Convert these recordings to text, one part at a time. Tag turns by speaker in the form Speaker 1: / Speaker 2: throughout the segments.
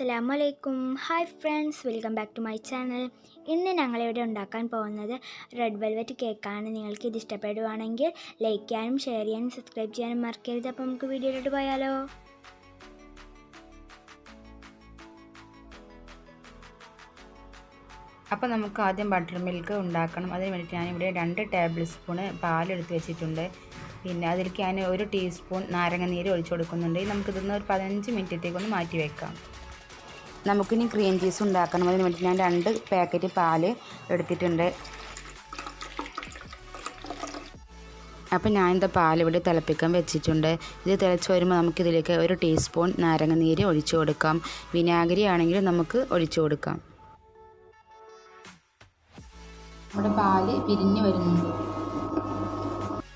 Speaker 1: അസ്സലാമലൈക്കും. Hi friends, welcome back to my channel. ഇന്ന് ഞങ്ങളിവിടെ ഉണ്ടാക്കാൻ പോകുന്നത് റെഡ് വെൽവെറ്റ് കേക്കാണ്. നിങ്ങൾക്ക് ഇത് ഇഷ്ടപ്പെടുവാണെങ്കിൽ ലൈക്ക് ചെയ്യാനും ഷെയർ ചെയ്യാനും സബ്സ്ക്രൈബ് ചെയ്യാനും മറക്കരുത്. അപ്പോൾ നമുക്ക് വീഡിയോയിലോട്ട് പോയാലോ.
Speaker 2: അപ്പോൾ നമുക്ക് ആദ്യം ബട്ടർ മിൽക്ക് ഉണ്ടാക്കണം. അതിന് വേണ്ടിയിട്ട് ഞാനിവിടെ 2 ടേബിൾ സ്പൂണ് പാലെടുത്ത് വെച്ചിട്ടുണ്ട്. പിന്നെ അതിലേക്ക് ഞാൻ 1 ടീസ്പൂൺ നാരങ്ങ നീര് ഒഴിച്ചു കൊടുക്കുന്നുണ്ട്. നമുക്കിതൊന്ന് ഒരു 15 മിനിറ്റത്തേക്കൊന്ന് മാറ്റി വെക്കാം. നമുക്കിനി ക്രീം ചീസ് ഉണ്ടാക്കണം. അതിന് വേണ്ടി ഞാൻ 2 പാക്കറ്റ് പാല് എടുത്തിട്ടുണ്ട്. അപ്പോൾ ഞാനിത് പാലിവിടെ തിളപ്പിക്കാൻ വെച്ചിട്ടുണ്ട്. ഇത് തിളച്ച് വരുമ്പോൾ നമുക്കിതിലേക്ക് 1 ടീസ്പൂൺ നാരങ്ങ നീര് ഒഴിച്ചു കൊടുക്കാം. വിനാഗിരി ആണെങ്കിൽ നമുക്ക് ഒഴിച്ചു കൊടുക്കാം. നമ്മുടെ പാല് പിരിഞ്ഞ് വരുന്നുണ്ട്.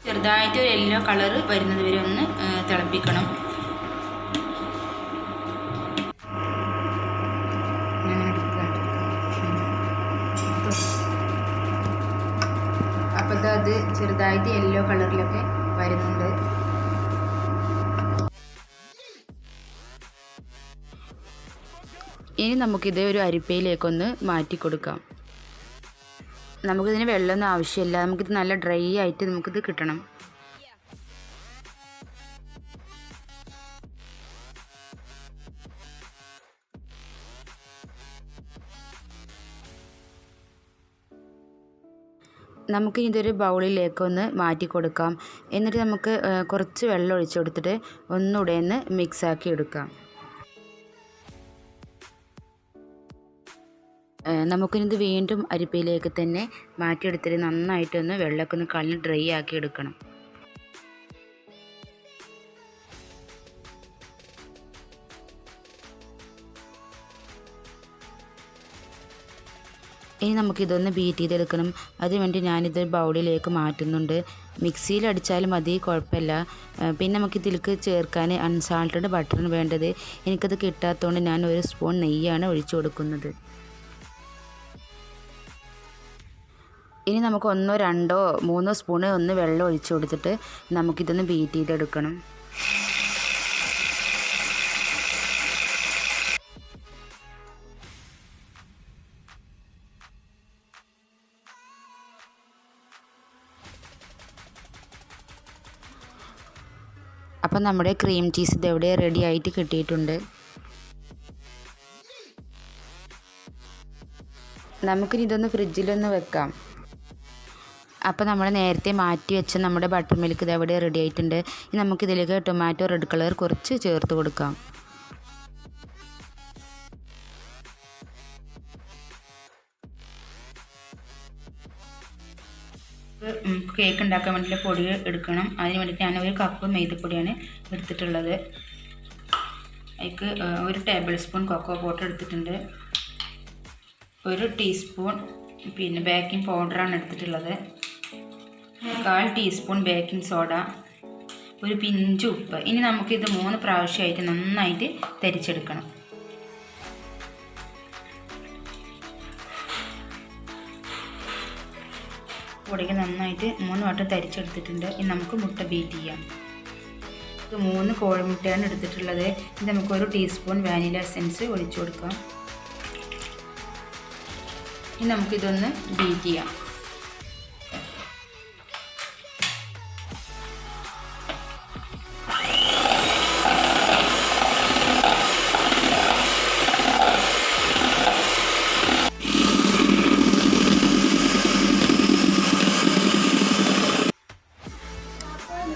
Speaker 2: ചെറുതായിട്ട് ഒരു യെല്ലോ കളർ വരുന്നത് വരെ ഒന്ന് തിളപ്പിക്കണം. അപ്പോൾ അത് ചെറുതായിട്ട് യെല്ലോ കളറിലൊക്കെ വരുന്നുണ്ട്. ഇനി നമുക്കിത് ഒരു അരിപ്പയിലേക്കൊന്ന് മാറ്റി കൊടുക്കാം. നമുക്കിതിന് വെള്ളമൊന്നും ആവശ്യമില്ല. നമുക്കിത് നല്ല ഡ്രൈ ആയിട്ട് നമുക്കിത് കിട്ടണം. നമുക്ക് ഇതൊരു ബൗളിലേക്കൊന്ന് മാറ്റി കൊടുക്കാം. എന്നിട്ട് നമുക്ക് കുറച്ച് വെള്ളം ഒഴിച്ചു കൊടുത്തിട്ട് ഒന്നുകൂടെ ഒന്ന് മിക്സാക്കി എടുക്കാം. നമുക്കിത് വീണ്ടും അരിപ്പയിലേക്ക് തന്നെ മാറ്റിയെടുത്തിട്ട് നന്നായിട്ടൊന്ന് വെള്ളമൊക്കെ ഒന്ന് കളഞ്ഞ് ഡ്രൈ ആക്കി എടുക്കണം. ഇനി നമുക്കിതൊന്ന് ബീറ്റ് ചെയ്തെടുക്കണം. അതിനുവേണ്ടി ഞാനിത് ബൗളിലേക്ക് മാറ്റുന്നുണ്ട്. മിക്സിയിൽ അടിച്ചാലും മതി, കുഴപ്പമില്ല. പിന്നെ നമുക്കിതിലേക്ക് ചേർക്കാൻ അൺസാൾട്ടഡ് ബട്ടറാണ് വേണ്ടത്. എനിക്കത് കിട്ടാത്തതുകൊണ്ട് ഞാൻ 1 സ്പൂൺ നെയ്യാണ് ഒഴിച്ചു കൊടുക്കുന്നത്. ഇനി നമുക്ക് 1, 2, 3 സ്പൂണ് ഒന്ന് വെള്ളം ഒഴിച്ചു കൊടുത്തിട്ട് നമുക്കിതൊന്ന് ബീറ്റ് ചെയ്തെടുക്കണം. അപ്പം നമ്മുടെ ക്രീം ചീസ് ഇതെവിടെ റെഡി ആയിട്ട് കിട്ടിയിട്ടുണ്ട്. നമുക്കിനി ഇതൊന്ന് ഫ്രിഡ്ജിലൊന്ന് വെക്കാം. അപ്പോൾ നമ്മൾ നേരത്തെ മാറ്റി വെച്ച നമ്മുടെ ബട്ടർ മിൽക്ക് ഇതെവിടെ റെഡി ആയിട്ടുണ്ട്. ഇനി നമുക്കിതിലേക്ക് ടൊമാറ്റോ റെഡ് കളർ കുറച്ച് ചേർത്ത് കൊടുക്കാം. കേക്ക് ഉണ്ടാക്കാൻ വേണ്ടിയിട്ട് പൊടി എടുക്കണം. അതിന് വേണ്ടിയിട്ട് ഞാൻ 1 കപ്പ് മൈദപ്പൊടിയാണ് എടുത്തിട്ടുള്ളത്. അതിലേക്ക് 1 ടേബിൾ സ്പൂൺ കൊക്കോ പൗഡർ എടുത്തിട്ടുണ്ട്. 1 ടീസ്പൂൺ പിന്നെ ബേക്കിംഗ് പൗഡറാണ് എടുത്തിട്ടുള്ളത്. 1/4 ടീസ്പൂൺ ബേക്കിംഗ് സോഡ, 1 പിഞ്ച് ഉപ്പ്. ഇനി നമുക്കിത് 3 പ്രാവശ്യമായിട്ട് നന്നായിട്ട് തരിച്ചെടുക്കണം. പൊടിക്ക് നന്നായിട്ട് 3 വട്ടം തരിച്ചെടുത്തിട്ടുണ്ട്. ഇനി നമുക്ക് മുട്ട ബീറ്റ് ചെയ്യാം. 3 കോഴിമുട്ടയാണ് എടുത്തിട്ടുള്ളത്. ഇത് നമുക്ക് 1 ടീസ്പൂൺ വാനില എസൻസ് ഒഴിച്ചു കൊടുക്കാം. ഇനി നമുക്കിതൊന്ന് ബീറ്റ് ചെയ്യാം.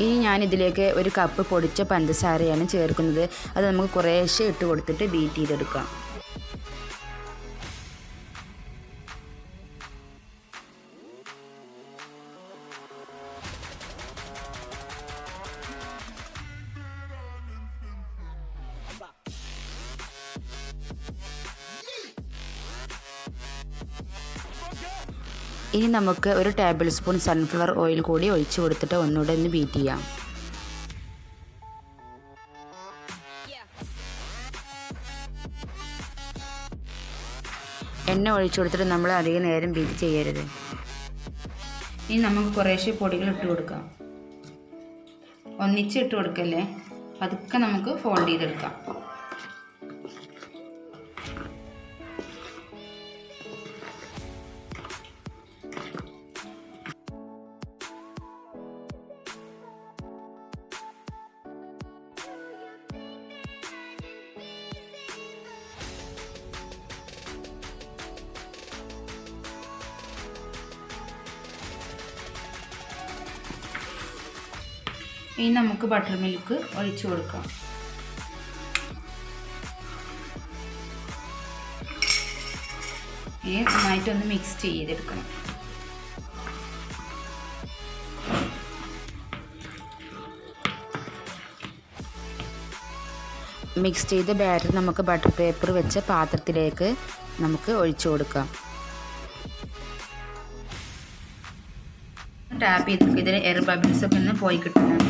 Speaker 2: ഇനി ഞാനിതിലേക്ക് 1 കപ്പ് പൊടിച്ച പഞ്ചസാരയാണ് ചേർക്കുന്നത്. അത് നമുക്ക് കുറേശ്ശെ ഇട്ട് കൊടുത്തിട്ട് ബീറ്റ് ചെയ്തെടുക്കാം. ഇനി നമുക്ക് 1 ടേബിൾ സ്പൂൺ സൺഫ്ലവർ ഓയിൽ കൂടി ഒഴിച്ചു കൊടുത്തിട്ട് ഒന്നുകൂടെ ഒന്ന് ബീറ്റ് ചെയ്യാം. എണ്ണ ഒഴിച്ചു കൊടുത്തിട്ട് നമ്മൾ അധികം നേരം ബീറ്റ് ചെയ്യരുത്. ഇനി നമുക്ക് കുറേശ്ശെ പൊടികൾ ഇട്ട് കൊടുക്കാം. ഒന്നിച്ച് ഇട്ട് കൊടുക്കല്ലേ, പതുക്കെ നമുക്ക് ഫോൾഡ് ചെയ്തെടുക്കാം. ഇനി നമുക്ക് ബട്ടർ മിൽക്ക് ഒഴിച്ചു കൊടുക്കാം. ഇനി നന്നായിട്ടൊന്ന് മിക്സ് ചെയ്തെടുക്കണം. മിക്സ് ചെയ്ത ബാറ്റർ നമുക്ക് ബട്ടർ പേപ്പർ വെച്ച പാത്രത്തിലേക്ക് നമുക്ക് ഒഴിച്ചു കൊടുക്കാം. ടാപ്പ് ചെയ്ത് ഇതിൽ എയർ ബബിൾസ് ഒക്കെ ഒന്ന് പോയി കിട്ടുന്നതാണ്.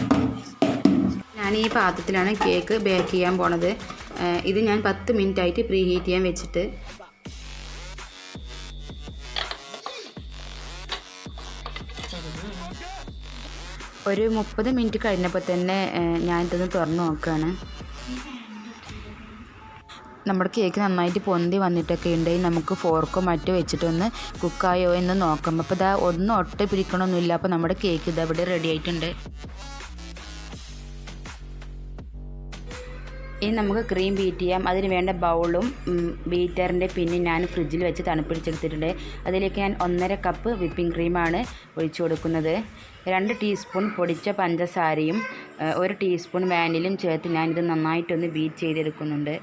Speaker 2: ഞാൻ ഈ പാത്രത്തിലാണ് കേക്ക് ബേക്ക് ചെയ്യാൻ പോണത്. ഇത് ഞാൻ 10 മിനിറ്റ് ആയിട്ട് പ്രീ ഹീറ്റ് ചെയ്യാൻ വെച്ചിട്ട് ഒരു 30 മിനിറ്റ് കഴിഞ്ഞപ്പോൾ തന്നെ ഞാനിതൊന്ന് തുറന്ന് നോക്കുകയാണ്. നമ്മുടെ കേക്ക് നന്നായിട്ട് പൊന്തി വന്നിട്ടൊക്കെ ഉണ്ടെങ്കിൽ നമുക്ക് ഫോർക്കോ മറ്റോ വെച്ചിട്ടൊന്ന് കുക്കായോ എന്ന് നോക്കാം. അപ്പോൾ ഇതാ ഒന്നും ഒട്ട് പിടിക്കണമൊന്നുമില്ല. അപ്പോൾ നമ്മുടെ കേക്ക് ഇതാ ഇവിടെ റെഡി ആയിട്ടുണ്ട്. ഇനി നമുക്ക് ക്രീം ബീറ്റ് ചെയ്യാം. അതിന് വേണ്ട ബൗളും ബീറ്ററിൻ്റെ പിന്നും ഞാൻ ഫ്രിഡ്ജിൽ വെച്ച് തണുപ്പിടിച്ചെടുത്തിട്ടുണ്ട്. അതിലേക്ക് ഞാൻ 1.5 കപ്പ് വിപ്പിംഗ് ക്രീമാണ് ഒഴിച്ചു കൊടുക്കുന്നത്. 2 ടീസ്പൂൺ പൊടിച്ച പഞ്ചസാരയും 1 ടീസ്പൂൺ വാനിലയും ചേർത്ത് ഞാനിത് നന്നായിട്ടൊന്ന് ബീറ്റ് ചെയ്തെടുക്കുന്നുണ്ട്.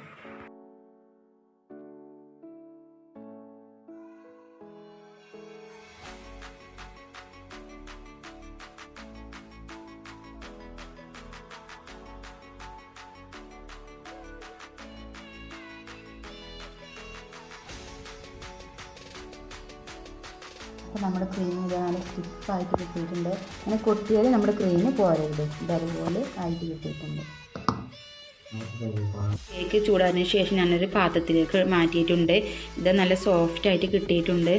Speaker 2: അപ്പോൾ നമ്മുടെ ക്രീം ഇത് നല്ല സ്റ്റിഫായിട്ട് കിട്ടിയിട്ടുണ്ട്. അങ്ങനെ കൊട്ടിയാൽ നമ്മുടെ ക്രീം പോരരുത്. ഇതതുപോലെ ആയിട്ട് കിട്ടിയിട്ടുണ്ട്. കേക്ക് ചൂടാതിന് ശേഷം ഞാനൊരു പാത്രത്തിലേക്ക് മാറ്റിയിട്ടുണ്ട്. ഇത് നല്ല സോഫ്റ്റായിട്ട് കിട്ടിയിട്ടുണ്ട്.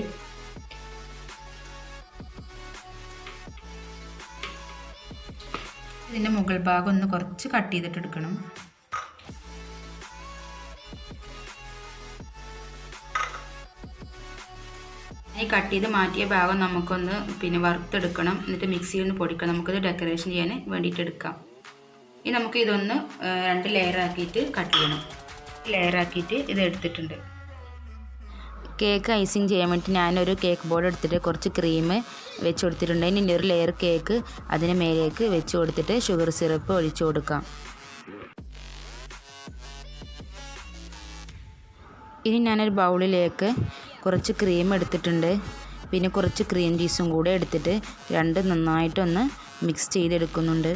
Speaker 2: ഇതിൻ്റെ മുകൾ ഭാഗം ഒന്ന് കുറച്ച് കട്ട് ചെയ്തിട്ട് എടുക്കണം. ഈ കട്ട് ചെയ്ത് മാറ്റിയ ഭാഗം നമുക്കൊന്ന് വറുത്തെടുക്കണം. എന്നിട്ട് മിക്സിയിൽ ഒന്ന് പൊടിക്കണം. നമുക്കിത് ഡെക്കറേഷൻ ചെയ്യാൻ വേണ്ടിയിട്ട് എടുക്കാം. ഇനി നമുക്ക് ഇതൊന്ന് 2 ലെയറാക്കിയിട്ട് കട്ട് ചെയ്യണം. ലെയറാക്കിയിട്ട് ഇത് എടുത്തിട്ടുണ്ട്. കേക്ക് ഐസിങ് ചെയ്യാൻ വേണ്ടി ഞാനൊരു കേക്ക് ബോർഡ് എടുത്തിട്ട് കുറച്ച് ക്രീം വെച്ച് കൊടുത്തിട്ടുണ്ട്. ഇനി ഒരു ലെയർ കേക്ക് അതിന് മേലേക്ക് വെച്ച് കൊടുത്തിട്ട് ഷുഗർ സിറപ്പ് ഒഴിച്ചു കൊടുക്കാം. ഇനി ഞാനൊരു ബൗളിലേക്ക് കുറച്ച് ക്രീം എടുത്തിട്ടുണ്ട്. പിന്നെ കുറച്ച് ക്രീം ചീസും കൂടെ എടുത്തിട്ട് രണ്ടും നന്നായിട്ടൊന്ന് മിക്സ് ചെയ്തെടുക്കുന്നുണ്ട്.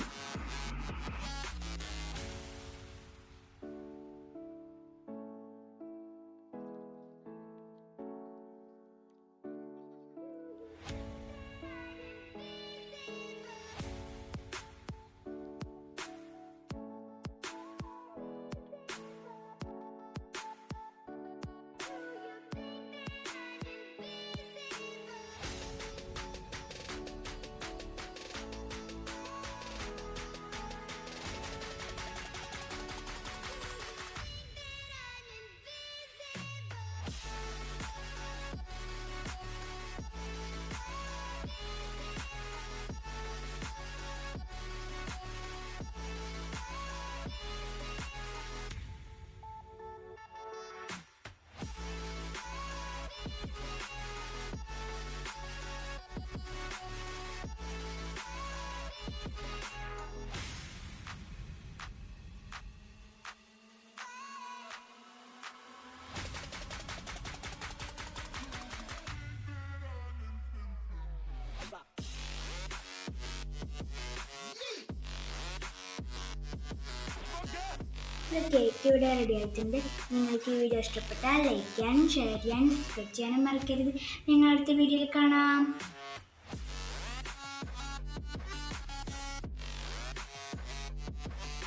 Speaker 1: കേക്ക് ഇവിടെ റെഡി ആയിട്ടുണ്ട്. നിങ്ങൾക്ക് ഈ വീഡിയോ ഇഷ്ടപ്പെട്ടാൽ ലൈക്ക് ചെയ്യാനും ഷെയർ ചെയ്യാനും സബ്സ്ക്രൈബ് ചെയ്യാനും മറക്കരുത്. നിങ്ങൾ അടുത്ത വീഡിയോയിൽ കാണാം.